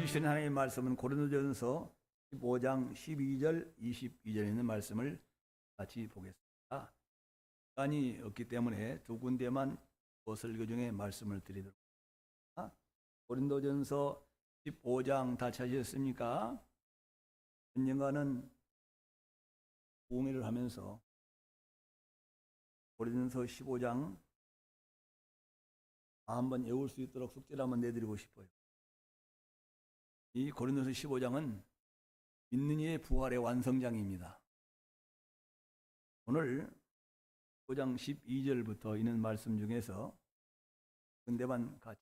주신 하나님의 말씀은 고린도전서 15장 12절 22절에 있는 말씀을 같이 보겠습니다. 시간이 없기 때문에 두 군데만 설교 중에 말씀을 드리도록 하겠습니다. 고린도전서 15장 다 찾으셨습니까? 언젠가는 부흥회를 하면서 고린도전서 15장 한번 외울 수 있도록 숙제를 한번 내드리고 싶어요. 이 고린도서 15장은 믿는 이의 부활의 완성장입니다. 오늘 15장 12절부터 있는 말씀 중에서 근대만 같이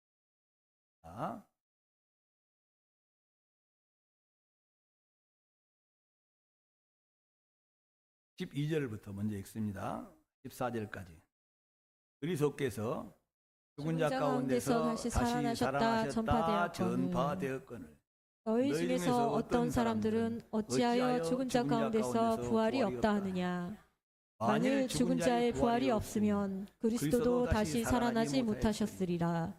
12절부터 먼저 읽습니다. 14절까지. 그리스도께서 죽은 자 가운데서 다시 살아나셨다 전파되었거늘 너희 중에서 어떤 사람들은 어찌하여 죽은 자 가운데서 부활이 없다 하느냐. 만일 죽은 자의 부활이 없으면 그리스도도 다시 살아나지 못하셨으리라.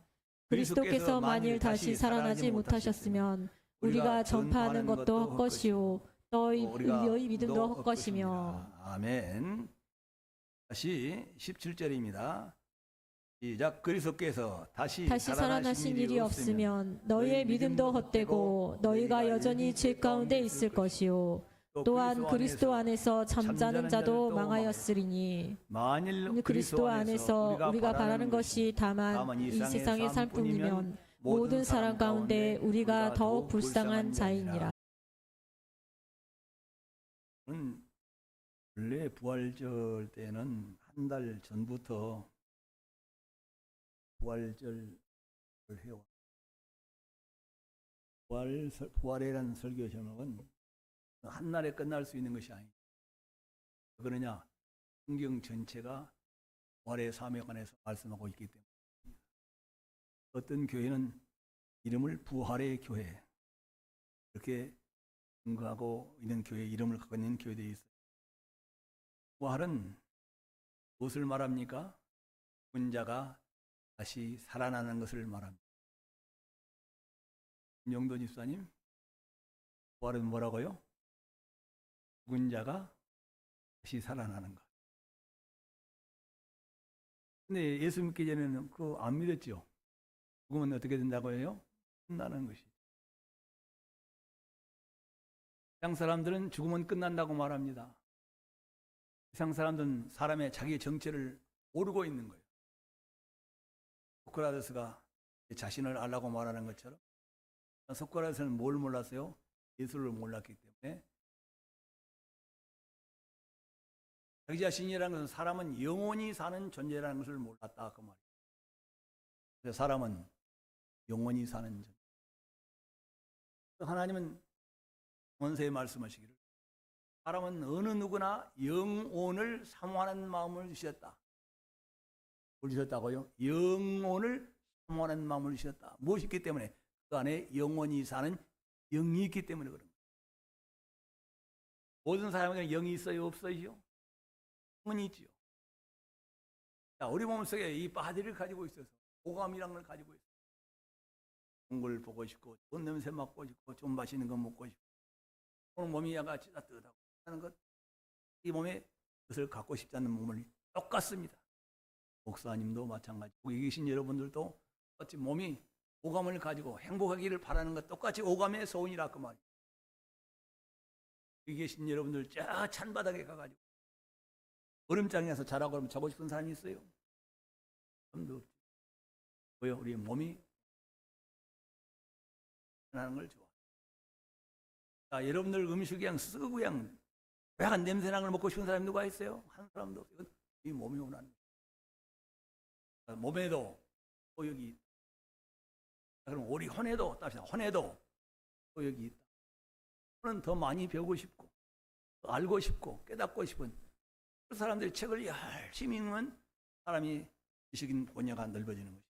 그리스도께서 만일 다시 살아나지 못하셨으면 우리가 전파하는 것도 헛것이요 너희 믿음도 헛것이며. 아멘. 다시 17절입니다. 시작. 그리스도께서 다시 살아나신 일이 없으면 너희의 믿음도 헛되고 너희가 여전히 죄 가운데 있을 것이요 또한 그리스도 안에서 잠자는 자도 망하였으리니. 만일 그리스도 안에서 우리가 바라는 것이 다만 이 세상의 삶뿐이면 모든 사람 가운데 우리가 더욱 불쌍한 자이니라. 원래 부활절 때는 한 달 전부터 부활절을 해요. 부활이라는 설교 제목은 한날에 끝날 수 있는 것이 아닙니다. 왜 그러냐? 성경 전체가 부활의 삶에 관해서 말씀하고 있기 때문에. 어떤 교회는 이름을 부활의 교회 이렇게 증거하고 있는 교회 이름을 갖고 있는 교회들이 있어요. 부활은 무엇을 말합니까? 죽은 자가 다시 살아나는 것을 말합니다. 김영도 집사님, 부활은 뭐라고요? 죽은 자가 다시 살아나는 것. 근데 예수 믿기 전에는 그거 안 믿었죠. 죽으면 어떻게 된다고 해요? 끝나는 것이. 세상 사람들은 죽으면 끝난다고 말합니다. 세상 사람들은 사람의 자기의 정체를 모르고 있는 거예요. 소크라테스가 자신을 알라고 말하는 것처럼 소크라테스는 뭘 몰랐어요? 예수를 몰랐기 때문에. 자기 자신이라는 것은 사람은 영원히 사는 존재라는 것을 몰랐다 그 말이에요. 그래서 사람은 영원히 사는 존재. 하나님은 원세에 말씀하시기를 사람은 어느 누구나 영혼을 사모하는 마음을 주셨다. 뭘 주셨다고요? 영혼을 사모하는 마음을 주셨다. 무엇이 있기 때문에? 그 안에 영원히 사는 영이 있기 때문에 그런 거예요. 모든 사람에게는 영이 있어요? 없어요? 영은 있지요. 자, 우리 몸속에 이 바디를 가지고 있어서 오감이라는 걸 가지고 있어요. 좋은 걸 보고 싶고 좋은 냄새 맡고 싶고 좀 맛있는 거 먹고 싶고 오늘 몸이 약간 따뜻하고 하는 것, 이 몸에 그것을 갖고 싶지 않는 몸을 똑같습니다. 목사님도 마찬가지. 여기 계신 여러분들도 똑같이 몸이 오감을 가지고 행복하기를 바라는 것 똑같이 오감의 소원이라 그 말이에요. 여기 계신 여러분들 저 찬바닥에 가가지고 얼음장에서 자라고 하면 자고 싶은 사람이 있어요? 아무도 없죠. 왜요? 우리 몸이 하는 걸 좋아. 자, 여러분들 음식 그냥 쓰고 그냥 약간 냄새나는 걸 먹고 싶은 사람이 누가 있어요? 한 사람도 없어요. 이 몸이 원하는 거예요. 몸에도 또 여기 있다. 그럼 우리 혼에도 따라서 혼에도 또 여기 있다. 혼은 더 많이 배우고 싶고 더 알고 싶고 깨닫고 싶은 그 사람들이 책을 열심히 읽으면 사람이 지식인 분야가 넓어지는 것이죠.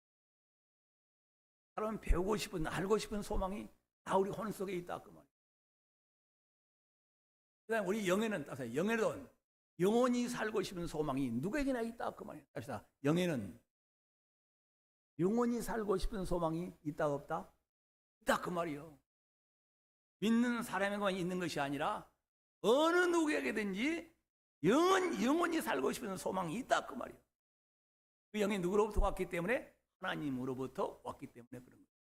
사람은 배우고 싶은 알고 싶은 소망이 다 우리 혼 속에 있다 그 말이에요. 그다음에 우리 영에는 따라서 영에는 영원히 살고 싶은 소망이 누구에게나 있다 그 말이에요. 따라서 영에는 영원히 살고 싶은 소망이 있다 없다? 있다 그 말이요. 믿는 사람에게만 있는 것이 아니라 어느 누구에게든지 영원히 살고 싶은 소망이 있다 그 말이에요. 그 영이 누구로부터 왔기 때문에 하나님으로부터 왔기 때문에 그런 거예요.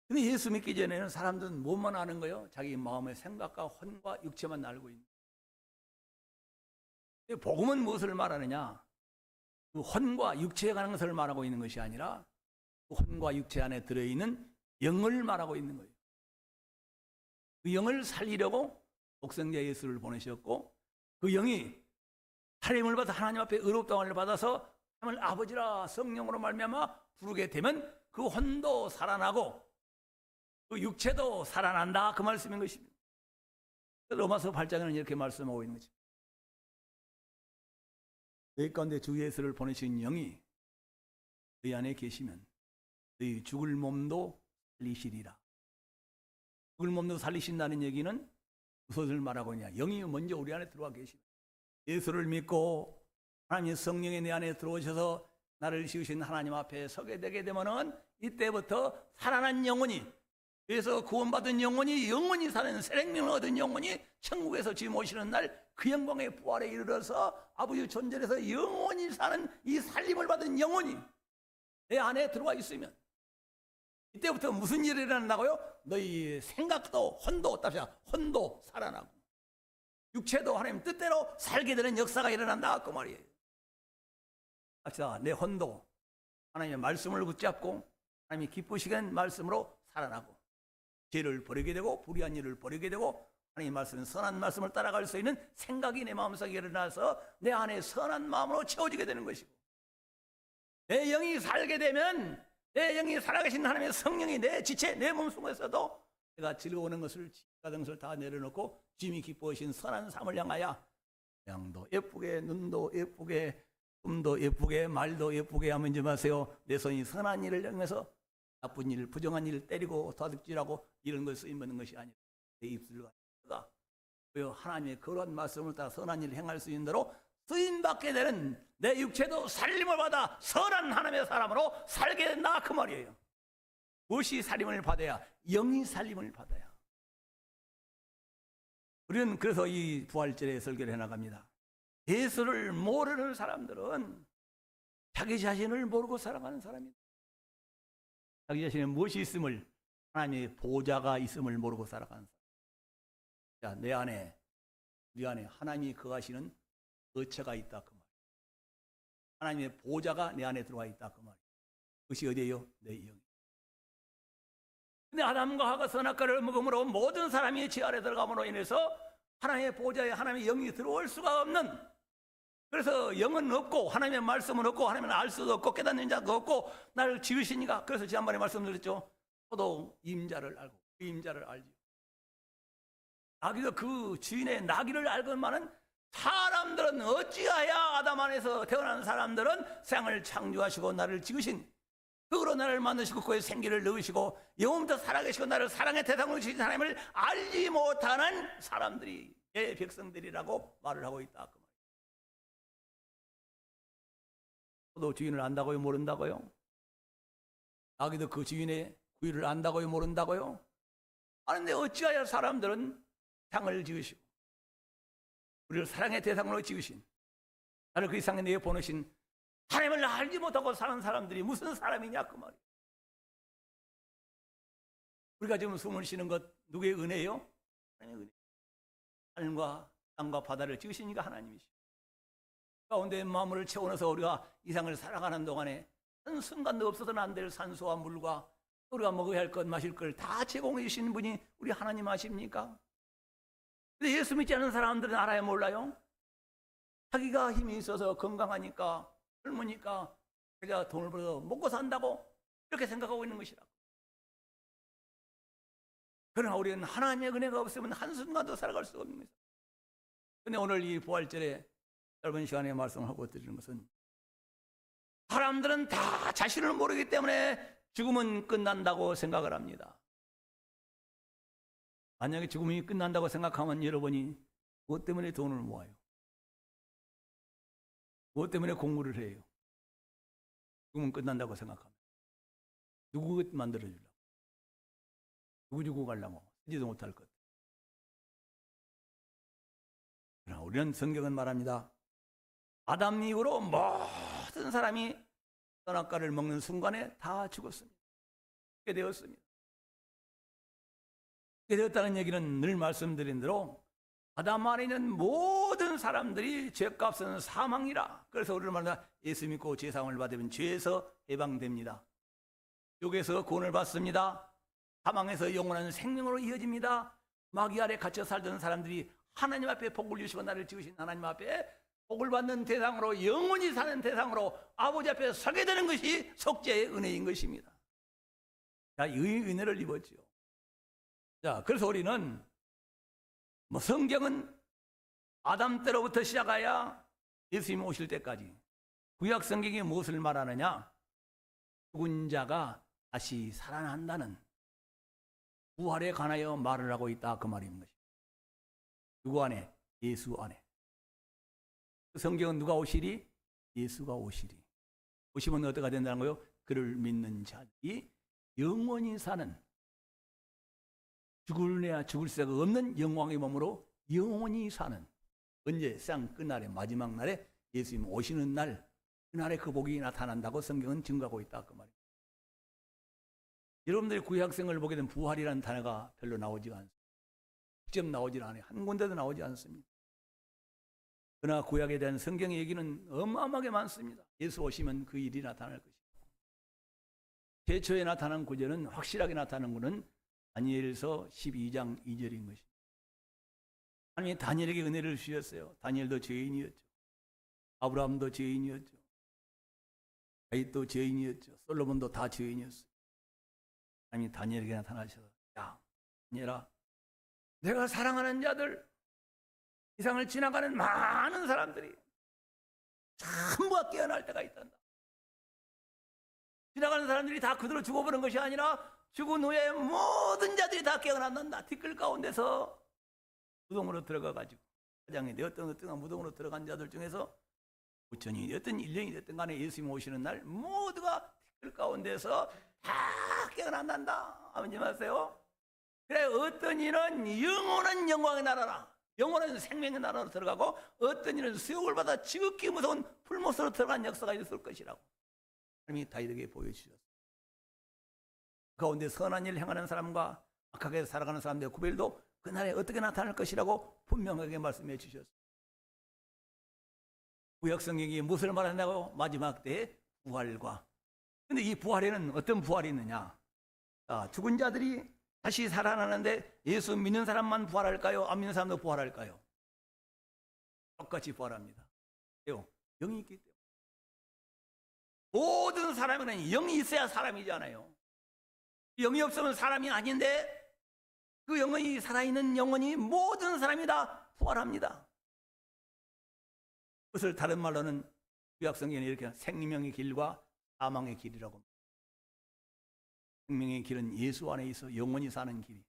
근데 예수 믿기 전에는 사람들은 뭐만 아는 거예요? 자기 마음의 생각과 혼과 육체만 알고 있는 거예요. 복음은 무엇을 말하느냐? 그 혼과 육체에 관한 것을 말하고 있는 것이 아니라 그 혼과 육체 안에 들어있는 영을 말하고 있는 거예요. 그 영을 살리려고 독생자 예수를 보내셨고 그 영이 하나님을 받아 하나님 앞에 의롭다함을 받아서 하나님을 아버지라 성령으로 말미암아 부르게 되면 그 혼도 살아나고 그 육체도 살아난다 그 말씀인 것입니다. 로마서 8장에는 이렇게 말씀하고 있는 거죠. 너희 가운데 주 예수를 보내신 영이 너희 안에 계시면 너희 죽을 몸도 살리시리라. 죽을 몸도 살리신다는 얘기는 무엇을 말하고 있냐? 영이 먼저 우리 안에 들어와 계십니다. 예수를 믿고 하나님의 성령이 내 안에 들어오셔서 나를 지으신 하나님 앞에 서게 되게 되면은 이때부터 살아난 영혼이, 그래서 구원받은 영혼이 사는 새 생명을 얻은 영혼이 천국에서 주님 오시는 날 그 영광의 부활에 이르러서 아버지 존재에서 영원히 사는 이 살림을 받은 영혼이 내 안에 들어와 있으면 이때부터 무슨 일이 일어난다고요? 너희 생각도 혼도 살아나고 육체도 하나님 뜻대로 살게 되는 역사가 일어난다 그 말이에요. 자, 내 혼도 하나님의 말씀을 붙잡고 하나님이 기쁘시는 말씀으로 살아나고 죄를 버리게 되고 불의한 일을 버리게 되고 하나님의 말씀, 선한 말씀을 따라갈 수 있는 생각이 내 마음속에 일어나서 내 안에 선한 마음으로 채워지게 되는 것이고 내 영이 살게 되면 내 영이 살아계신 하나님의 성령이 내 지체, 내 몸속에서도 내가 즐거워하는 것을 지가던 것을 다 내려놓고 주님이 기뻐하신 선한 삶을 향하여 양도 예쁘게, 눈도 예쁘게, 꿈도 예쁘게, 말도 예쁘게 하면 좀 하세요. 내 손이 선한 일을 향해서 나쁜 일, 부정한 일을 때리고 도둑질하고 이런 것을 쓰임받는 것이 아니라 내 입술과 하나님의 거룩한 말씀을 따라 선한 일을 행할 수 있는 대로 쓰임받게 되는 내 육체도 살림을 받아 선한 하나님의 사람으로 살게 된다 그 말이에요. 무엇이 살림을 받아야? 영이 살림을 받아야. 우리는 그래서 이 부활절에 설교를 해나갑니다. 예수를 모르는 사람들은 자기 자신을 모르고 살아가는 사람입니다. 자기 자신에 무엇이 있음을, 하나님의 보좌가 있음을 모르고 살아가는 사람. 자, 내 안에, 우리 안에 하나님이 거하시는 거처가 있다 그 말. 하나님의 보좌가 내 안에 들어와 있다 그 말. 그것이 어디예요? 내 영. 근데 아담과 하와가 선악과를 먹음으로 모든 사람이 죄 아래 들어감으로 인해서 하나님의 보좌에 하나님의 영이 들어올 수가 없는, 그래서 영은 없고 하나님의 말씀은 없고 하나님은 알 수도 없고 깨닫는 자가 없고 나를 지으시니까, 그래서 지난번에 말씀드렸죠. 저도 임자를 알고 그 임자를 알지. 나귀도 그 주인의 나귀를 알건만은 사람들은 어찌하여 아담 안에서 태어난 사람들은 세상을 창조하시고 나를 지으신, 그로 나를 만드시고 그의 생기를 넣으시고 영원부터 살아계시고 나를 사랑의 대상으로 지으신 하나님을 알지 못하는 사람들이 내 백성들이라고 말을 하고 있다 그 말이에요. 저도 주인을 안다고요? 모른다고요? 나귀도 그 주인의 구유를 안다고요? 모른다고요? 아는데 어찌하여 사람들은 상을 지으시고 우리를 사랑의 대상으로 지으신, 나를 그 이상에 내게 보내신 하나님을 알지 못하고 사는 사람들이 무슨 사람이냐 그 말이에요. 우리가 지금 숨을 쉬는 것 누구의 은혜예요? 하나님의 은혜. 하늘과 땅과 바다를 지으시니까 하나님이시고 가운데 마음을 채워넣어서 우리가 이 세상을 살아가는 동안에 한 순간도 없어서는 안 될 산소와 물과 우리가 먹어야 할 것, 마실 걸 다 제공해 주시는 분이 우리 하나님 아십니까? 근데 예수 믿지 않는 사람들은 알아야 몰라요? 자기가 힘이 있어서 건강하니까 젊으니까 자기가 돈을 벌어서 먹고 산다고 이렇게 생각하고 있는 것이라고. 그러나 우리는 하나님의 은혜가 없으면 한순간도 살아갈 수가 없는 것이다. 그런데 오늘 이 부활절에 짧은 시간에 말씀하고 드리는 것은, 사람들은 다 자신을 모르기 때문에 죽음은 끝난다고 생각을 합니다. 만약에 죽음이 끝난다고 생각하면 여러분이 무엇 때문에 돈을 모아요? 무엇 때문에 공부를 해요? 죽음은 끝난다고 생각합니다. 누구 만들어주려고? 누구 가려고 쓰지도 못할 것. 그러나 우리는 성경은 말합니다. 아담 이후로 모든 사람이 선악과를 먹는 순간에 다 죽었습니다. 그렇게 되었습니다. 그렇게 되었다는 얘기는 늘 말씀드린 대로 아담 안에 있는 모든 사람들이 죄값은 사망이라. 그래서 우리는 말합니다. 예수 믿고 죄사함을 받으면 죄에서 해방됩니다. 욕에서 구원을 받습니다. 사망에서 영원한 생명으로 이어집니다. 마귀 아래 갇혀 살던 사람들이 하나님 앞에 복을 주시고 나를 지으신 하나님 앞에 복을 받는 대상으로, 영원히 사는 대상으로 아버지 앞에 서게 되는 것이 속죄의 은혜인 것입니다. 자, 이 은혜를 입었지요. 자, 그래서 우리는 성경은 아담 때로부터 시작하여 예수님 오실 때까지 구약 성경이 무엇을 말하느냐? 죽은 자가 다시 살아난다는 부활에 관하여 말을 하고 있다, 그 말입니다. 누구 안에? 예수 안에. 성경은 누가 오시리? 예수가 오시리. 오시면 어떻게 된다는 거요? 그를 믿는 자들이 영원히 사는, 죽을래야 죽을 새가 없는 영광의 몸으로 영원히 사는, 언제? 세상 끝날에, 마지막 날에 예수님 오시는 날, 그날에 그 복이 나타난다고 성경은 증거하고 있다, 그 말입니다. 여러분들이 구약성을 보게 되면 부활이라는 단어가 별로 나오지 않습니다. 직접 나오지 않아요. 한 군데도 나오지 않습니다. 그러나 구약에 대한 성경의 얘기는 어마어마하게 많습니다. 예수 오시면 그 일이 나타날 것이고, 최초에 나타난 구절은, 확실하게 나타난 것은 다니엘서 12장 2절인 것입니다. 하나님이 다니엘에게 은혜를 주셨어요. 다니엘도 죄인이었죠. 아브라함도 죄인이었죠. 다윗도 죄인이었죠. 솔로몬도 다 죄인이었어요. 하나님이 다니엘에게 나타나셔서, 야, 다니엘아, 내가 사랑하는 자들, 세상을 지나가는 많은 사람들이 전부가 깨어날 때가 있단다. 지나가는 사람들이 다 그대로 죽어버린 것이 아니라 죽은 후에 모든 자들이 다 깨어난단다. 티끌 가운데서 무덤으로 들어가가지고, 사장이 되었던 무덤으로 들어간 자들 중에서 5천이 되었든 1년이 되었든 간에 예수님 오시는 날 모두가 티끌 가운데서 다 깨어난단다. 아버님 아세요? 그래, 어떤 이는 영원한 영광의 나라라, 영원한 생명의 나라로 들어가고, 어떤 이는 수욕을 받아 지극히 무서운 풀못으로 들어간 역사가 있을 것이라고 하나님이 다윗에게 보여주셨어요. 그 가운데 선한 일을 행하는 사람과 악하게 살아가는 사람들의 구별도 그날에 어떻게 나타날 것이라고 분명하게 말씀해 주셨어요. 구약 성경이 무엇을 말하냐고? 마지막 때의 부활과. 그런데 이 부활에는 어떤 부활이 있느냐? 자, 죽은 자들이 다시 살아나는데 예수 믿는 사람만 부활할까요? 안 믿는 사람도 부활할까요? 똑같이 부활합니다. 왜요? 영이 있기 때문에. 모든 사람에는 영이 있어야 사람이잖아요. 영이 없으면 사람이 아닌데, 그 영이 살아있는 영혼이 모든 사람이 다 부활합니다. 그것을 다른 말로는 구약 성경에 이렇게 생명의 길과 사망의 길이라고 합니다. 생명의 길은 예수 안에 있어 영원히 사는 길이,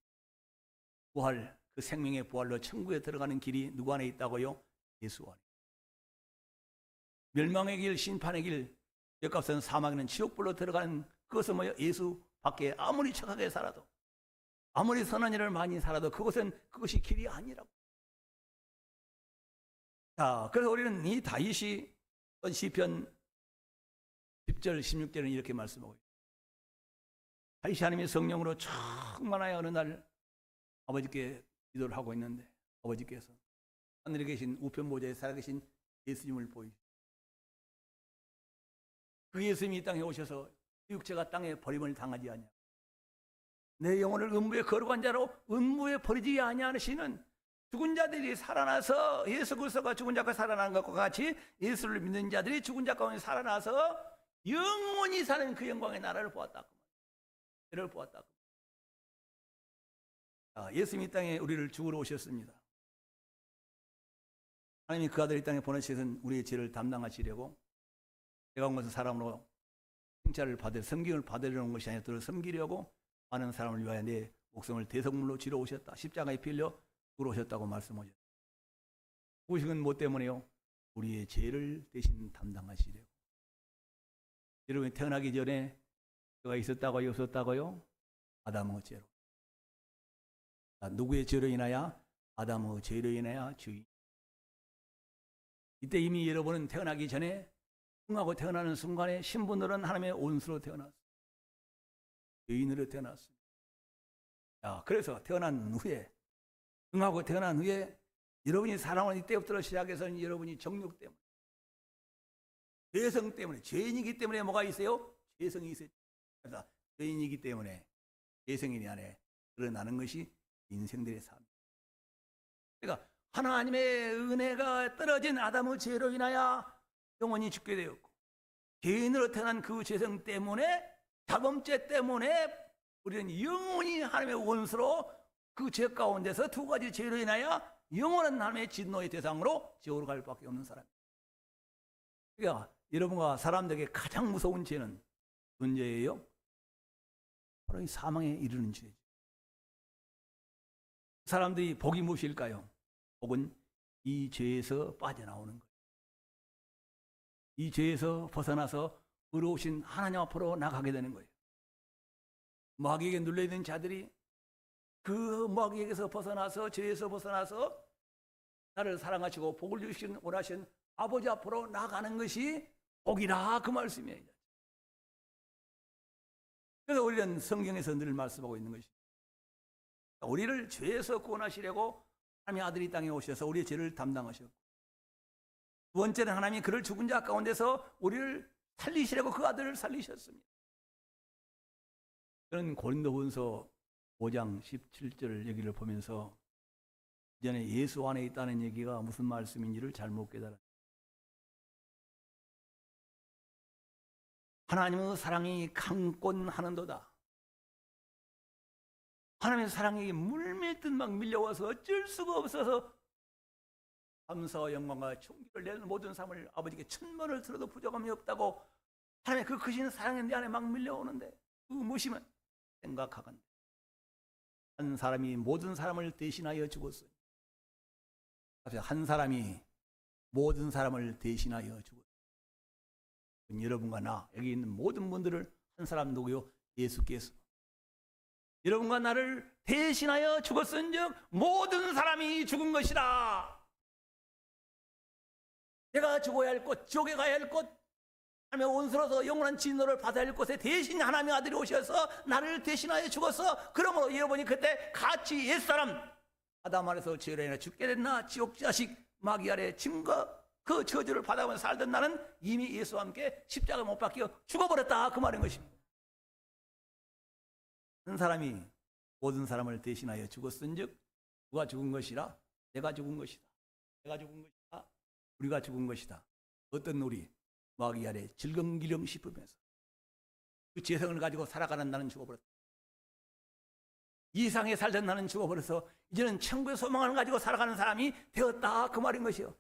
부활, 그 생명의 부활로 천국에 들어가는 길이 누구 안에 있다고요? 예수 안에. 멸망의 길, 심판의 길, 죄값은 사망에는 지옥불로 들어가는, 그것은 뭐예요? 예수 밖에 아무리 착하게 살아도, 아무리 선한 일을 많이 살아도 그것이 길이 아니라고. 자, 그래서 우리는 이 다윗이 시편 10절 16절은 이렇게 말씀하고 있습니다. 다윗이 하나님의 성령으로 충만하여 어느 날 아버지께 기도를 하고 있는데, 아버지께서 하늘에 계신 우편 보좌에 살아계신 예수님을 보이시고, 그 예수님이 이 땅에 오셔서 육체가 땅에 버림을 당하지 않냐, 내 영혼을 음부에 거룩한 자로 음부에 버리지 아니하시는, 죽은 자들이 살아나서, 예수 그리스도가 죽은 자가 살아난 것과 같이 예수를 믿는 자들이 죽은 자 가운데 살아나서 영원히 사는 그 영광의 나라를 보았다. 그를 보았다. 예수님이 이 땅에 우리를 죽으러 오셨습니다. 하나님이 그 아들을 이 땅에 보내셔서 우리의 죄를 담당하시려고, 내가 온 것은 사람으로 칭찬을 받을, 섬김을 받으려는 것이 아니라 섬기려고 많은 사람을 위하여 내 목숨을 대속물로 치러 오셨다. 십자가에 피 흘려 죽으러 오셨다고 말씀하셨다. 오신 건 뭐 때문에요? 우리의 죄를 대신 담당하시려고. 여러분이 태어나기 전에 죄가 있었다고요? 없었다고요? 아담의 죄로. 누구의 죄로 인하여? 아담의 죄로 인하여 주의. 이때 이미 여러분은 태어나기 전에 흥하고 태어나는 순간에 신분으로는 하나님의 온수로 태어났어요. 죄인으로 태어났습니다. 자, 그래서 태어난 후에 흥하고 태어난 후에 여러분이 사랑하는 이때부터 시작해서는 여러분이 정욕 때문에 죄성 때문에 죄인이기 때문에 뭐가 있어요? 죄성이 있어요. 그래서 죄인이기 때문에 죄성이 안에 드러나는 것이 인생들의 삶. 그러니까 하나님의 은혜가 떨어진 아담의 죄로 인하여 영원히 죽게 되었고 죄인으로 태어난 그 죄성 때문에 자범죄 때문에 우리는 영원히 하나님의 원수로 그 죄 가운데서 두 가지 죄로 인하여 영원한 하나님의 진노의 대상으로 지옥으로 갈 수밖에 없는 사람입니다. 그러니까 여러분과 사람들에게 가장 무서운 죄는 무슨 죄예요? 바로 이 사망에 이르는 죄죠. 사람들이 복이 무엇일까요? 복은 이 죄에서 빠져나오는 거예요. 이 죄에서 벗어나서 의로우신 하나님 앞으로 나가게 되는 거예요. 마귀에게 눌려있는 자들이 그 마귀에게서 벗어나서 죄에서 벗어나서 나를 사랑하시고 복을 주시는 원하신 아버지 앞으로 나가는 것이 복이라 그 말씀이에요. 그래서 우리는 성경에서 늘 말씀하고 있는 것입니다. 우리를 죄에서 구원하시려고 하나님의 아들이 땅에 오셔서 우리의 죄를 담당하셨고 두 번째는 하나님이 그를 죽은 자 가운데서 우리를 살리시려고 그 아들을 살리셨습니다. 저는 고린도후서 5장 17절 얘기를 보면서 이전에 예수 안에 있다는 얘기가 무슨 말씀인지를 잘못 깨달았습니다. 하나님의 사랑이 강권하는도다. 하나님의 사랑이 물밀듯 막 밀려와서 어쩔 수가 없어서 감사와 영광과 존귀를 내는 모든 삶을 아버지께 천번을 들어도 부족함이 없다고 하나님의 그 크신 사랑이 내 안에 막 밀려오는데 그 무엇이면 생각하건대 한 사람이 모든 사람을 대신하여 죽었어요. 한 사람이 모든 사람을 대신하여 죽었어요. 여러분과 나 여기 있는 모든 분들을 한 사람 누구요? 예수께서 여러분과 나를 대신하여 죽었은즉 모든 사람이 죽은 것이다. 내가 죽어야 할 곳, 지옥에 가야 할 곳, 하나님의 온수로서 영원한 진노를 받아야 할 곳에 대신 하나님의 아들이 오셔서 나를 대신하여 죽었어. 그러므로 여러분이 그때 같이 옛사람 아담 아래서 죄로 인해 죽게 됐나 지옥 자식 마귀 아래 짐과 그 저주를 받아가면서 살던 나는 이미 예수와 함께 십자가 못 박혀 죽어버렸다 그 말인 것입니다. 한 사람이 모든 사람을 대신하여 죽었은즉 누가 죽은 것이라? 내가 죽은 것이다. 내가 죽은 것이다. 우리가 죽은 것이다. 어떤 우리? 마귀 아래 질겅기령 씹으면서 그 재성을 가지고 살아가는 나는 죽어버렸다. 이 세상에 살던 나는 죽어버려서 이제는 천국의 소망을 가지고 살아가는 사람이 되었다 그 말인 것이요.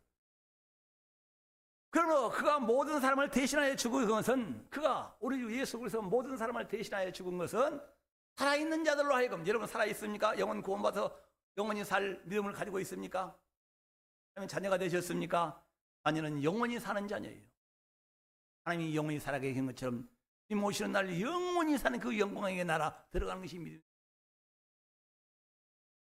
그러므로 그가 모든 사람을 대신하여 죽은 것은 그가 우리 주 예수 그리스도 모든 사람을 대신하여 죽은 것은 살아있는 자들로 하여금 여러분 살아있습니까? 영원 구원받아서 영원히 살 믿음을 가지고 있습니까? 아니면 자녀가 되셨습니까? 자녀는 영원히 사는 자녀예요. 하나님이 영원히 살아계신 것처럼 주님 오시는 날 영원히 사는 그 영광의 나라 들어가는 것이 믿음.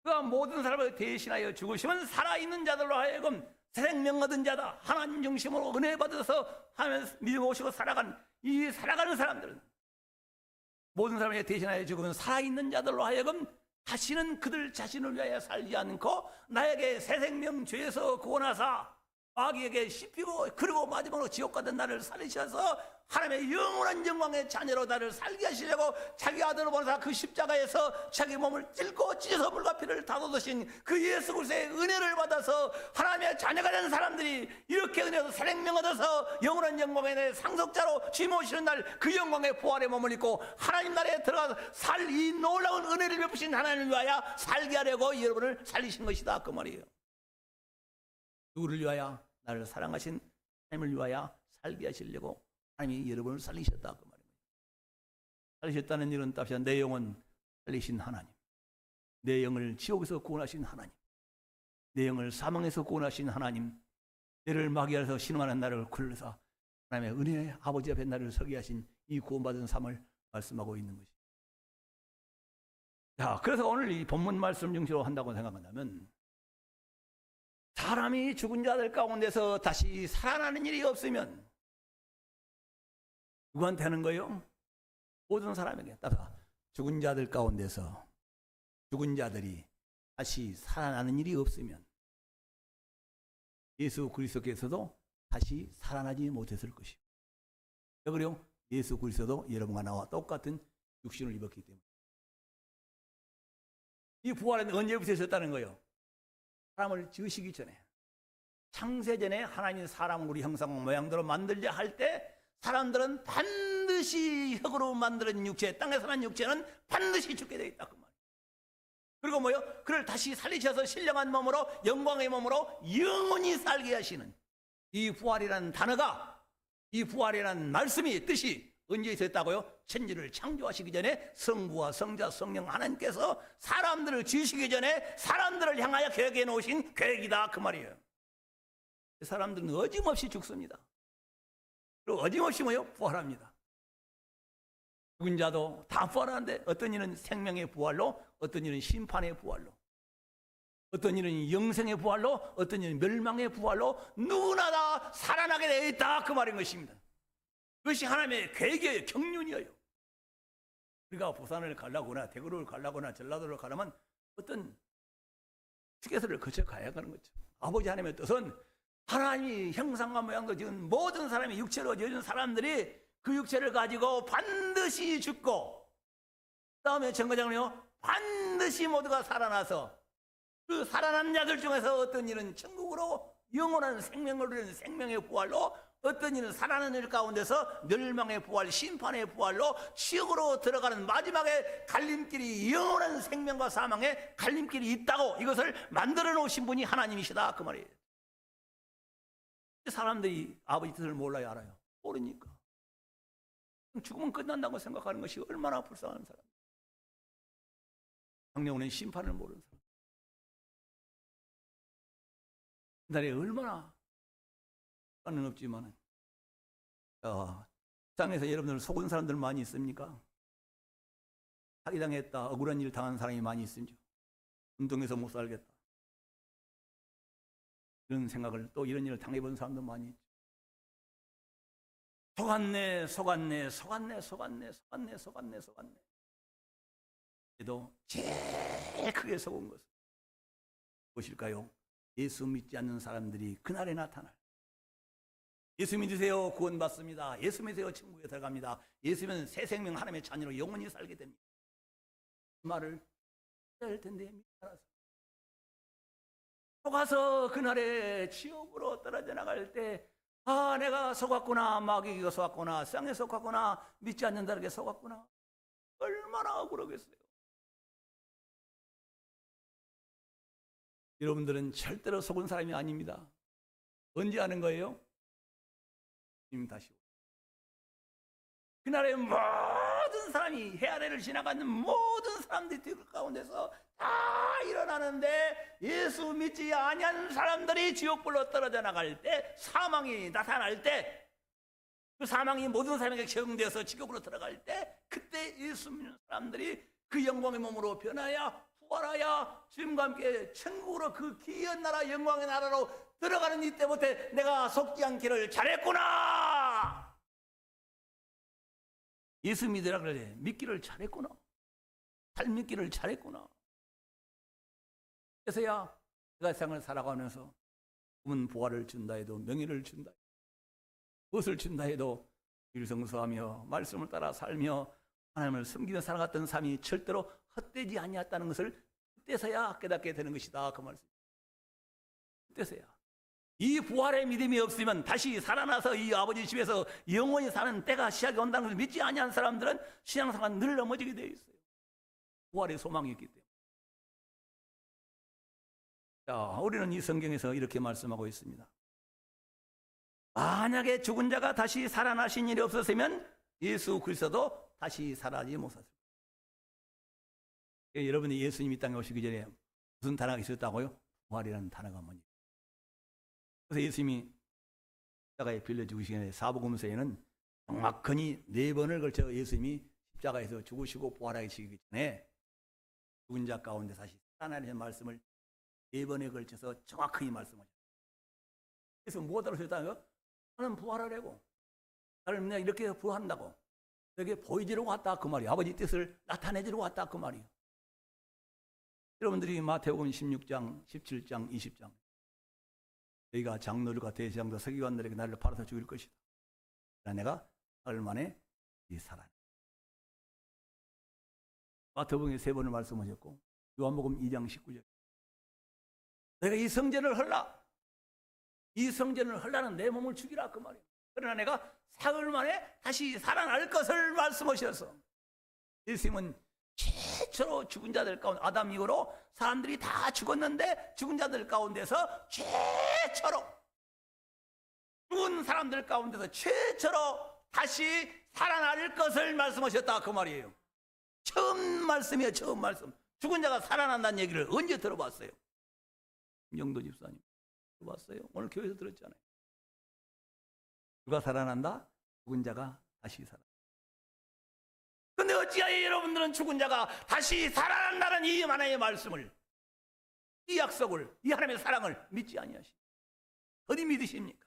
그가 모든 사람을 대신하여 죽으시면 살아있는 자들로 하여금 생명 얻은 자다. 하나님 중심으로 은혜 받아서 하나님 믿음 오시고 살아간 이 살아가는 사람들은 모든 사람에게 대신하여 죽으면 살아있는 자들로 하여금 다시는 그들 자신을 위하여 살지 않고 나에게 새 생명 죄에서 구원하사 마귀에게 씹히고 그리고 마지막으로 지옥 가던 나를 살리셔서 하나님의 영원한 영광의 자녀로 나를 살게 하시려고 자기 아들을 보내사 그 십자가에서 자기 몸을 찔고 찢어서 물과 피를 다 쏟으신 그 예수 그리스도의 은혜를 받아서 하나님의 자녀가 된 사람들이 이렇게 은혜로 새 생명 얻어서 영원한 영광의 상속자로 주님 오시는 날 그 영광의 부활의 몸을 입고 하나님 나라에 들어가서 살 이 놀라운 은혜를 베푸신 하나님을 위하여 살게 하려고 여러분을 살리신 것이다 그 말이에요. 누구를 위하여? 나를 사랑하신 하나님을 위하여 살게 하시려고 하나님이 여러분을 살리셨다 그 말입니다. 살리셨다는 일은 답시야 내 영혼 살리신 하나님, 내 영을 지옥에서 구원하신 하나님, 내 영을 사망에서 구원하신 하나님, 내를 마귀에서 신음하는 나를 굴러서 하나님의 은혜의 아버지 앞에 나를 서게 하신 이 구원받은 삶을 말씀하고 있는 것입니다. 자, 그래서 오늘 이 본문 말씀 중심으로 한다고 생각한다면 사람이 죽은 자들 가운데서 다시 살아나는 일이 없으면 누구한테 하는 거예요? 모든 사람에게. 따라 죽은 자들 가운데서 죽은 자들이 다시 살아나는 일이 없으면 예수 그리스도께서도 다시 살아나지 못했을 것이요. 왜 그래요? 예수 그리스도도 여러분과 나와 똑같은 육신을 입었기 때문에. 이 부활은 언제부터 있었다는 거예요? 사람을 지으시기 전에, 창세전에 하나님 사람을 우리 형상과 모양대로 만들자 할 때 사람들은 반드시 흙으로 만드는 육체, 땅에서 난 육체는 반드시 죽게 되어 있다 그 말이에요. 그리고 뭐요? 그를 다시 살리셔서 신령한 몸으로, 영광의 몸으로 영원히 살게 하시는 이 부활이라는 단어가, 이 부활이라는 말씀이, 뜻이 언제 있었다고요? 천지를 창조하시기 전에 성부와 성자 성령 하나님께서 사람들을 지으시기 전에 사람들을 향하여 계획해 놓으신 계획이다 그 말이에요. 사람들은 어김없이 죽습니다. 그리고 어김없이 뭐요? 부활합니다. 죽은 자도 다 부활하는데 어떤 이는 생명의 부활로, 어떤 이는 심판의 부활로, 어떤 이는 영생의 부활로, 어떤 이는 멸망의 부활로 누구나 다 살아나게 되어 있다 그 말인 것입니다. 그것이 하나님의 계획이에요. 경륜이에요. 우리가 부산을 가려거나 대구를 가려거나 전라도를 가려면 어떤 휴게소를 거쳐 가야 하는 거죠. 아버지 하나님의 뜻은 하나님이 형상과 모양도 지은 모든 사람이 육체로 지은 사람들이 그 육체를 가지고 반드시 죽고 그 다음에 정거장은요 반드시 모두가 살아나서 그 살아난 자들 중에서 어떤 일은 천국으로 영원한 생명을 누리는 생명의 부활로, 어떤 이는 살아나는 일 가운데서 멸망의 부활, 심판의 부활로 지옥으로 들어가는 마지막에 갈림길이, 영원한 생명과 사망의 갈림길이 있다고 이것을 만들어 놓으신 분이 하나님이시다 그 말이에요. 사람들이 아버지 뜻을 몰라요, 알아요? 모르니까. 죽으면 끝난다고 생각하는 것이 얼마나 불쌍한 사람. 장래오는 심판을 모르는 사람. 그날에 얼마나 는 없지만은 세상에서 여러분들 속은 사람들 많이 있습니까? 사기당했다, 억울한 일 당한 사람이 많이 있습니다. 운동해서 못 살겠다 이런 생각을, 또 이런 일을 당해본 사람도 많이 있죠. 속았네 속았네 속았네 속았네 속았네 속았네 속았네. 그래도 제일 크게 속은 것은 무엇일까요? 예수 믿지 않는 사람들이 그날에 나타날, 예수 믿으세요 구원받습니다, 예수 믿으세요 천국에 들어갑니다, 예수 믿으면 새 생명 하나님의 자녀로 영원히 살게 됩니다, 그 말을 해야 할 텐데 속아서 그날에 지옥으로 떨어져 나갈 때, 아 내가 속았구나, 마귀가 속았구나, 쌍에 속았구나, 믿지 않는 자에게 속았구나, 얼마나 억울하겠어요. 여러분들은 절대로 속은 사람이 아닙니다. 언제 하는 거예요? 주님 다시 오고 그날에 모든 사람이, 해아래를 지나가는 모든 사람들이 그 가운데서 다 일어나는데, 예수 믿지 아니하는 사람들이 지옥불로 떨어져 나갈 때, 사망이 나타날 때, 그 사망이 모든 사람에게 적용되어서 지옥으로 들어갈 때, 그때 예수 믿는 사람들이 그 영광의 몸으로 변하여 부활하여 주님과 함께 천국으로, 그 귀한 나라, 영광의 나라로 들어가는 이때부터 내가 속지 않기를 잘했구나, 예수 믿으라 그래, 믿기를 잘했구나, 잘 믿기를 잘했구나. 그래서야 내가 세상을 살아가면서 꿈은 보화를 준다 해도, 명예를 준다 해도, 무엇을 준다 해도 일성수하며 말씀을 따라 살며 하나님을 섬기며 살아갔던 삶이 절대로 헛되지 아니었다는 것을 그때서야 깨닫게 되는 것이다 그 말씀. 그때서야. 이 부활의 믿음이 없으면 다시 살아나서 이 아버지 집에서 영원히 사는 때가 시작이 온다는 것을 믿지 아니한 사람들은 신앙생활 늘 넘어지게 되어 있어요. 부활의 소망이 있기 때문에. 자, 우리는 이 성경에서 이렇게 말씀하고 있습니다. 만약에 죽은 자가 다시 살아나신 일이 없었으면 예수 그리스도도 다시 살아나지 못했을 거예요. 여러분이 예수님이 땅에 오시기 전에 무슨 단어가 있었다고요? 부활이라는 단어가 뭐냐. 그래서 예수님이 십자가에 빌려 죽으시기 전에 사복음서에는 정확히 4번을 걸쳐 예수님이 십자가에서 죽으시고 부활하시기 전에 죽은 자 가운데 다시 살아나는 말씀을 4번에 걸쳐서 정확하게 말씀하셨어요. 그래서 뭐가 다르셨다고요? 나는 부활하려고. 나를 그냥 이렇게 부활한다고. 여기 보여주려고 왔다 그 말이에요. 아버지 뜻을 나타내주려고 왔다 그 말이에요. 여러분들이 마태복음 16장, 17장, 20장 너희가 장로들과 대제사장과 서기관들에게 나를 팔아서 죽일 것이다. 그러나 내가 사흘 만에 살아나. 마태복음에 3번을 말씀하셨고 요한복음 2장 19절 내가 이 성전을 헐라. 이 성전을 헐라는 내 몸을 죽이라 그 말이에요. 그러나 내가 사흘 만에 다시 살아날 것을 말씀하셔서 예수님은 최초로 죽은 자들 가운데 아담 이후로 사람들이 다 죽었는데 죽은 자들 가운데서 최초로 죽은 사람들 가운데서 최초로 다시 살아날 것을 말씀하셨다 그 말이에요. 처음 말씀이에요. 처음 말씀. 죽은 자가 살아난다는 얘기를 언제 들어봤어요? 김정도 집사님 들어봤어요? 오늘 교회에서 들었잖아요. 누가 살아난다? 죽은 자가 다시 살아난다. 근데 어찌하여 여러분들은 죽은 자가 다시 살아난다는 이 하나님의 말씀을, 이 약속을, 이 하나님의 사랑을 믿지 아니하십니까? 어디 믿으십니까?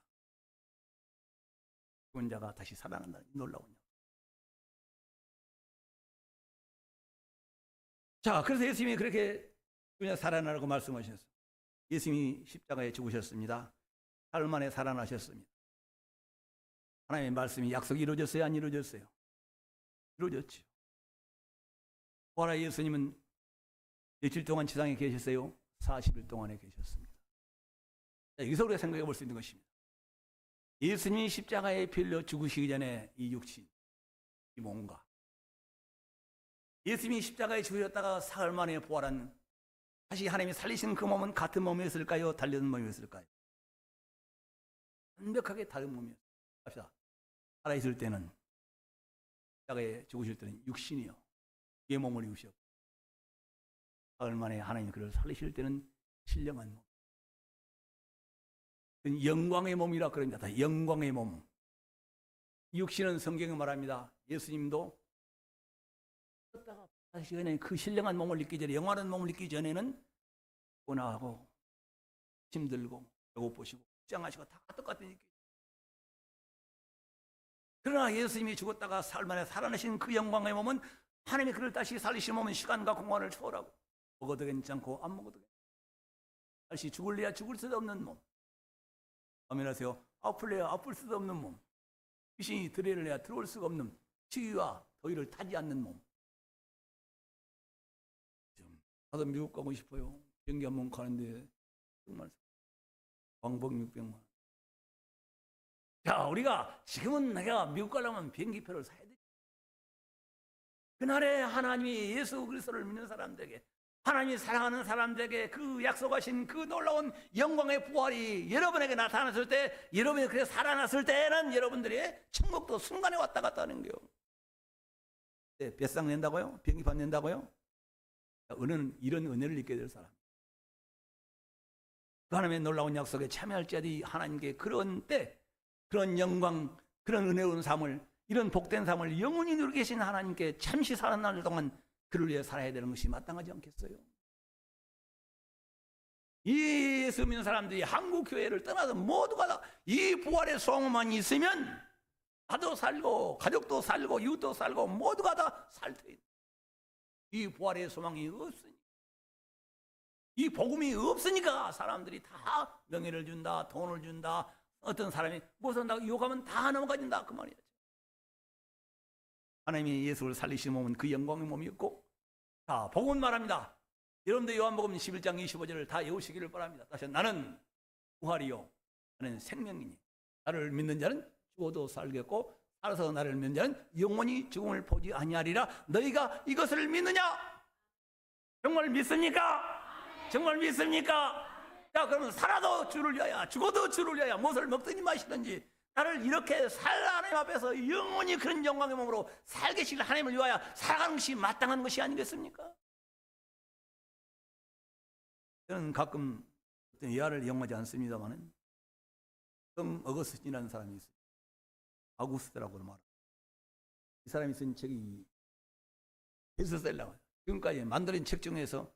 죽은 자가 다시 살아난다는 놀라운 약. 자, 그래서 예수님이 그렇게 그냥 살아나라고 말씀하셨어요. 예수님이 십자가에 죽으셨습니다. 사흘 만에 살아나셨습니다. 하나님의 말씀이 약속이 이루어졌어요? 안 이루어졌어요? 이루어졌죠. 부활의 예수님은 며칠 동안 지상에 계셨어요? 40일 동안에 계셨습니다. 자, 여기서 우리가 생각해 볼 수 있는 것입니다. 예수님이 십자가에 빌려 죽으시기 전에 이 육신, 이 몸과 예수님이 십자가에 죽으셨다가 사흘 만에 부활한 다시 하나님이 살리신 그 몸은 같은 몸이었을까요? 다른 몸이었을까요? 완벽하게 다른 몸이었어요. 합시다. 살아있을 때는 십자가에 죽으실 때는 육신이요. 예 몸을 입으셨고 사흘 만에 하나님이 그를 살리실 때는 신령한 몸. 영광의 몸이라 그럽니다. 영광의 몸. 육신은 성경에 말합니다. 예수님도 그 신령한 몸을 입기 전에 영원한 몸을 입기 전에는 고나하고 힘들고 배고프시고 불쌍하시고 다 똑같은 일이에요. 그러나 예수님이 죽었다가 사흘 만에 살아나신 그 영광의 몸은 하나님이 그를 다시 살리신 몸은 시간과 공간을 초월하고 먹어도 괜찮고 안 먹어도 괜찮고 다시 죽을래야 죽을 수도 없는 몸. 아멘하세요. 아플래야 아플 수도 없는 몸. 귀신이 들어올래야 들어올 수가 없는 치유와 더위를 타지 않는 몸. 나도 미국 가고 싶어요. 비행기 한 번 가는데 정말 왕복 600만 원. 자, 우리가 지금은 내가 미국 가려면 비행기표를 사야 돼. 그날에 하나님이 예수 그리스도를 믿는 사람들에게 하나님이 사랑하는 사람들에게 그 약속하신 그 놀라운 영광의 부활이 여러분에게 나타났을 때 여러분이 그렇게 살아났을 때는 여러분들이 천국도 순간에 왔다 갔다 하는 거예요. 네, 뱃상 낸다고요? 비행기표 낸다고요? 은혜는 이런 은혜를 입게 될 사람. 그 하나님의 놀라운 약속에 참여할 자들이 하나님께 그런 때 그런 영광, 그런 은혜로운 삶을 이런 복된 삶을 영원히 누리고 계신 하나님께 잠시 살아날 동안 그를 위해 살아야 되는 것이 마땅하지 않겠어요? 이 예수 믿는 사람들이 한국 교회를 떠나서 모두가 다 이 부활의 소망만 있으면 나도 살고 가족도 살고 이웃도 살고 모두가 다 살 테니 이 부활의 소망이 없으니까 이 복음이 없으니까 사람들이 다 명예를 준다 돈을 준다 어떤 사람이 무엇을 한다고 유혹하면 다 넘어가진다 그 말이죠. 하나님이 예수를 살리신 몸은 그 영광의 몸이었고 자 복음은 말합니다. 여러분들 요한복음 11장 25절을 다 외우시기를 바랍니다. 다시 나는 부활이요 나는 생명이니 나를 믿는 자는 죽어도 살겠고 살아서 나를 믿는 자는 영원히 죽음을 보지 아니하리라. 너희가 이것을 믿느냐? 정말 믿습니까? 정말 믿습니까? 자 그러면 살아도 주를 위하여 죽어도 주를 위하여 무엇을 먹든지 마시든지 나를 이렇게 살 하나님 앞에서 영원히 그런 영광의 몸으로 살게 하실 하나님을 위하여 살아가는 것이 마땅한 것이 아니겠습니까? 저는 가끔 어떤 예화를 이용하지 않습니다만은 성 어거스틴이라는 사람이 있어요. 아구스트라고 말합니다. 이 사람이 쓴 책이 베스트셀러예요. 지금까지 만들어진 책 중에서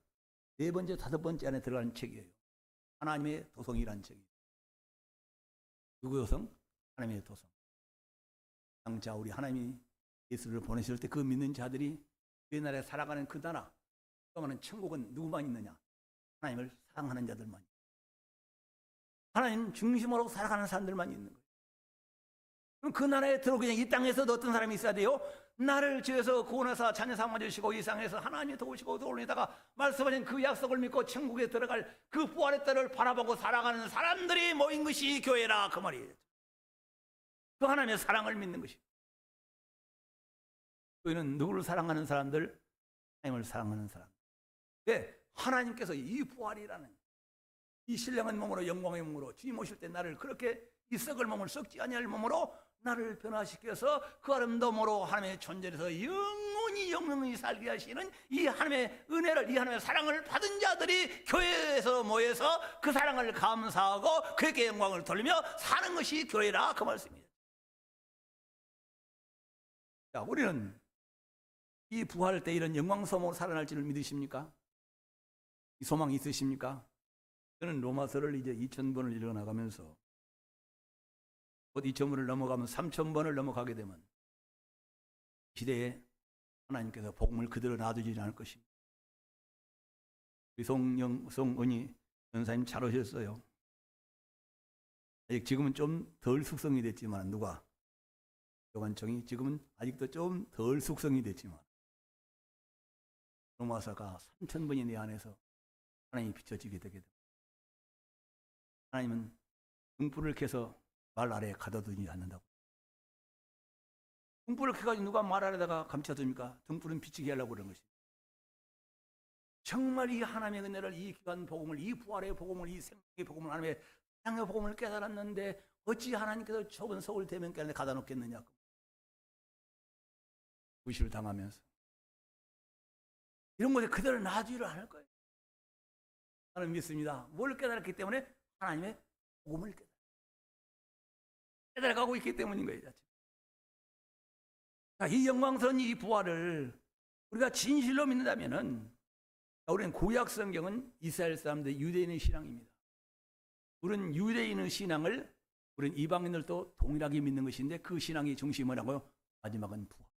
4번째, 5번째 안에 들어가는 책이에요. 하나님의 도성이라는 책이에요. 누구의 도성? 하나님의 도성. 장차 우리 하나님이 예수를 보내실 때 그 믿는 자들이 그 나라에 살아가는 그 나라, 그러면 천국은 누구만 있느냐? 하나님을 사랑하는 자들만. 하나님 중심으로 살아가는 사람들만 있는 거예요. 그럼 그 나라에 들어 그냥 이 땅에서도 어떤 사람이 있어야 돼요? 나를 지어서 구원하사 자녀 삼아주시고 이 땅에서 하나님이 도우시고 도우시다가 말씀하신 그 약속을 믿고 천국에 들어갈 그 부활의 때를 바라보고 살아가는 사람들이 모인 것이 교회라 그 말이에요. 그 하나님의 사랑을 믿는 것이. 교회는 누구를 사랑하는 사람들? 하나님을 사랑하는 사람. 왜? 하나님께서 이 부활이라는 이 신령한 몸으로 영광의 몸으로 주님 오실 때 나를 그렇게 이 썩을 몸을 썩지 아니할 몸으로 나를 변화시켜서 그 아름다움으로 하나님의 존재에서 영원히 살게 하시는 이 하나님의 은혜를, 이 하나님의 사랑을 받은 자들이 교회에서 모여서 그 사랑을 감사하고 그에게 영광을 돌리며 사는 것이 교회라 그 말씀입니다. 자, 우리는 이 부활 때 이런 영광소망으로 살아날 줄을 믿으십니까? 이 소망이 있으십니까? 저는 로마서를 이제 2000번을 읽어나가면서 곧 2000번을 넘어가면 3000번을 넘어가게 되면 시대에 하나님께서 복음을 그대로 놔두지 않을 것입니다. 우리 송은희 전사님 잘 오셨어요. 아직 지금은 좀 덜 숙성이 됐지만 누가? 요한청이 지금은 아직도 좀 덜 숙성이 됐지만 로마서가 3000번이 내 안에서 하나님이 비춰지게 되게 됩니다. 하나님은 등불을 켜서 말 아래에 가둬두지 않는다고. 등불을 켜가지고 누가 말 아래다가 감춰둡니까? 등불은 비치게 하려고 그런 것입니다. 정말 이 하나님의 은혜를, 이 귀한 복음을, 이 부활의 복음을, 이 생명의 복음을, 하나님의 사랑의 복음을 깨달았는데 어찌 하나님께서 좁은 서울 대면께 안에 가다 놓겠느냐? 무시를 당하면서 이런 것에 그대로 놔두지를 않을 거예요. 나는 믿습니다. 뭘 깨달았기 때문에? 하나님의 복음을 깨달아가고 있기 때문인 거예요. 자, 이 영광스러운 이 부활을 우리가 진실로 믿는다면은, 우리는 구약 성경은 이스라엘 사람들 유대인의 신앙입니다. 우리는 유대인의 신앙을 우리는 이방인들도 동일하게 믿는 것인데 그 신앙이 중심은 뭐라고요? 마지막은 부활.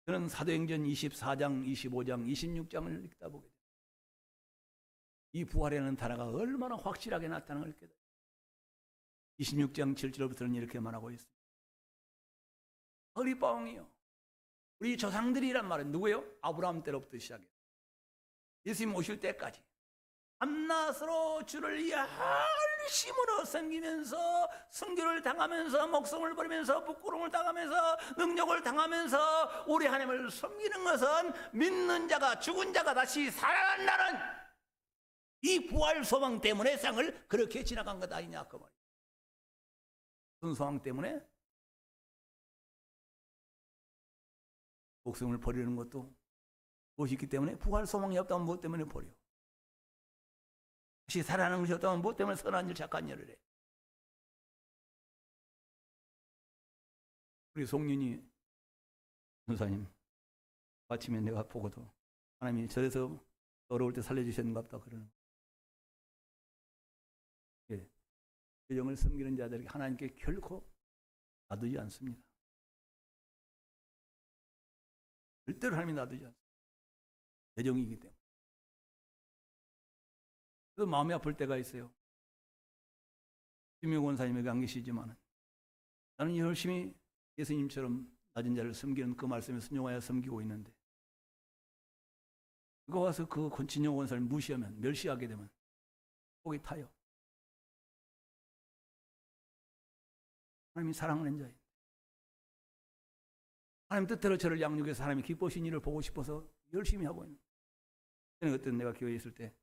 저는 사도행전 24장, 25장, 26장을 읽다 보게 됩니다. 이 부활이라는 단어가 얼마나 확실하게 나타나는 걸 깨달아요. 26장 7절부터는 이렇게 말하고 있습니다. 허리뻥이요. 우리 조상들이란 말은 누구예요? 아브라함 때로부터 시작해요. 예수님 오실 때까지 밤낮으로 주를 열심으로 섬기면서 순교를 당하면서 목숨을 버리면서 부끄러움을 당하면서 능력을 당하면서 우리 하나님을 섬기는 것은 믿는 자가, 죽은 자가 다시 살아난다는 이 부활 소망 때문에 세상을 그렇게 지나간 것 아니냐 그 말이에요. 무슨 소망 때문에? 목숨을 버리는 것도 무엇이 있기 때문에? 부활 소망이 없다면 무엇 때문에 버려? 다시 살아나는 것이 없다면 무엇 때문에 선한 일 착한 일을 해? 우리 송윤희 전사님 아침에 내가 보고도 하나님이 저래서 어려울 때 살려주셨는가 보다 그러는. 예, 그 영을 섬기는 자들에게 하나님께 결코 놔두지 않습니다. 절대로 하나님이 놔두지 않습니다. 예정이기 때문에. 그래도 마음이 아플 때가 있어요. 김용 원사님에게 안 계시지만 나는 열심히 예수님처럼 낮은 자를 섬기는 그 말씀에 순종하여 섬기고 있는데 그거 와서 그 권친용 원사님 무시하면, 멸시하게 되면 속이 타요. 하나님이 사랑하는 자예요. 하나님 뜻대로 저를 양육해서 하나님이 기뻐하신 일을 보고 싶어서 열심히 하고 있는. 전에 그때 내가 교회에 있을 때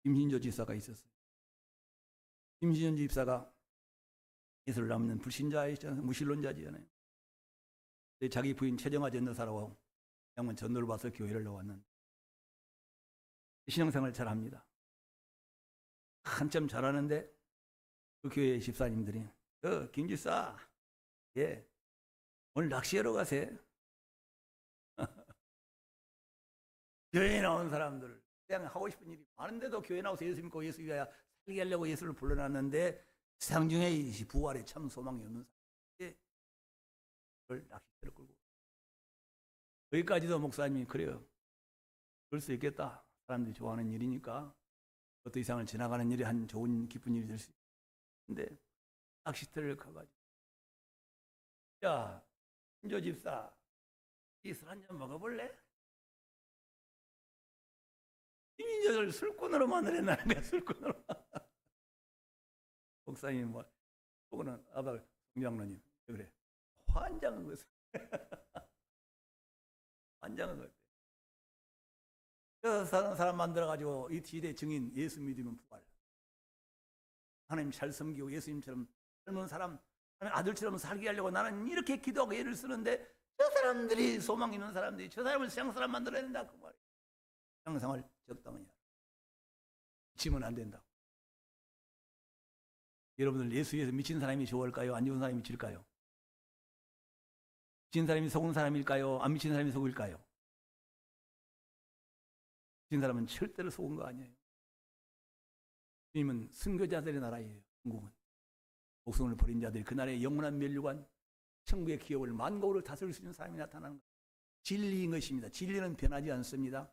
김신조 집사가 있었어요. 김신조 집사가 예수를 남는 불신자이잖아요. 무신론자지잖아요. 자기 부인 최정아 전도사라고 양반 전도를 봐서 교회를 나왔는데 신앙생활을 잘합니다. 한참 잘하는데 그 교회 집사님들이 김 집사, 예, 오늘 낚시하러 가세요. 교회에 나온 사람들 그냥 하고 싶은 일이 많은데도 교회 나와서 예수 믿고 예수 위하여 살게 하려고 예수를 불러놨는데 세상 중에 이 부활에 참 소망이 없는 사람들이 그걸 낚싯대를 끌고 여기까지도 목사님이 그래요. 그럴 수 있겠다. 사람들이 좋아하는 일이니까 그것도 이상을 지나가는 일이 한 좋은 기쁜 일이 될 수 있는데 낚싯대를 가가지고 야 신조 집사 이 술 한잔 먹어볼래? 이민족을 술꾼으로 만들어내는 거야. 술꾼으로. 목사님 뭐 혹은 아바 성장로님 그래 환장한 것을 환장한 것. 그래서 사는 사람 만들어가지고 이 시대 증인 예수 믿으면 부활. 하나님 잘 섬기고 예수님처럼 젊은 사람 아들처럼 살게 하려고 나는 이렇게 기도하고 애를 쓰는데 저 사람들이 소망 있는 사람들이 저 사람을 세상 사람 만들어야 된다 그 말이에요. 세상을 적당히 미치면 안 된다. 여러분들 예수 위해서 미친 사람이 좋을까요? 안 좋은 사람이 미칠까요? 미친 사람이 속은 사람일까요? 안 미친 사람이 속일까요? 미친 사람은 절대로 속은 거 아니에요. 주님은 순교자들의 나라예요. 천국은 목숨을 버린 자들이 그날의 영원한 면류관 천국의 기업을 만국을 다스릴 수 있는 사람이 나타나는 것. 진리인 것입니다. 진리는 변하지 않습니다.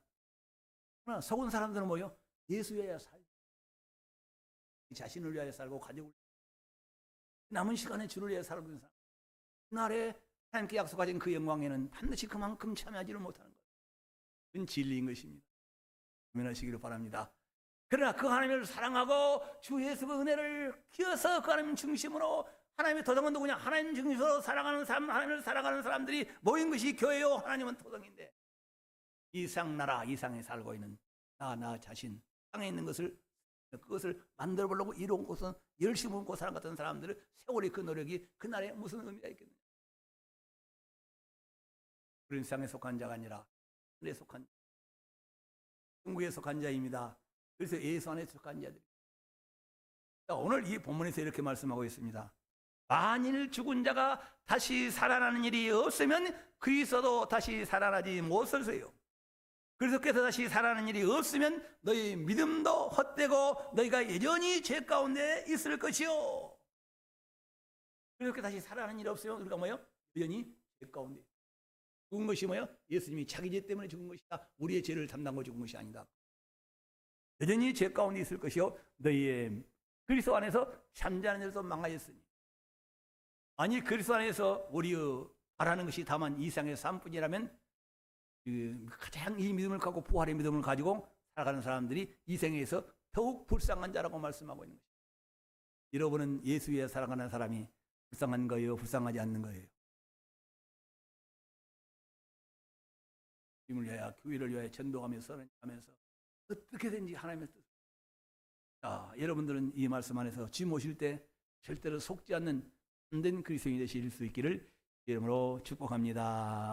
그러나 속은 사람들은 뭐요? 예수 위하여 살고 자신을 위하여 살고 가족을 남은 시간에 주를 위하여 살고 있는 사람 그날에 하나님께 약속하신 그 영광에는 반드시 그만큼 참여하지를 못하는 것. 그건 진리인 것입니다. 고민하시기를 바랍니다. 그러나 그 하나님을 사랑하고 주 예수의 은혜를 기어서 그 하나님 중심으로 하나님의 도성은 누구냐? 하나님 중심으로 살아가는 사람, 하나님을 살아가는 사람들이 모인 것이 교회요. 하나님은 도성인데 이상 나라 이상에 살고 있는 나 자신 땅에 있는 것을 그것을 만들어 보려고 이룬 것은 열심히 먹고 사람 같은 사람들은 세월이 그 노력이 그날에 무슨 의미가 있겠느냐? 우리는 세상에 속한 자가 아니라 하늘에 속한 자, 천국에 속한 자입니다. 그래서 예수 안에 속한 자들. 오늘 이 본문에서 이렇게 말씀하고 있습니다. 만일 죽은 자가 다시 살아나는 일이 없으면 그리스도도 다시 살아나지 못할세요. 그리스도께서 다시 살아나는 일이 없으면 너희 믿음도 헛되고 너희가 여전히 죄 가운데 있을 것이요. 그리스도께서 다시 살아나는 일이 없으면 우리가 뭐요? 여전히 죄 가운데. 죽은 것이 뭐요? 예수님이 자기 죄 때문에 죽은 것이다. 우리의 죄를 담당하고 죽은 것이 아니다. 여전히 죄 가운데 있을 것이요. 너희의 그리스도 안에서 잠자는 일도 망하였으니. 아니 그리스도 안에서 우리의 바라는 것이 다만 이 세상의 삶뿐이라면 가장 이 믿음을 갖고 부활의 믿음을 가지고 살아가는 사람들이 이 생에서 더욱 불쌍한 자라고 말씀하고 있는 것입니다. 여러분은 예수 위에 살아가는 사람이 불쌍한 거예요? 불쌍하지 않는 거예요? 주님을 위하여 교회를 위하여 전도하면서 어떻게든지 하나님의 뜻. 자, 여러분들은 이 말씀 안에서 주님 오실 때 절대로 속지 않는 참된 그리스도인이 되실 수 있기를 이름으로 축복합니다.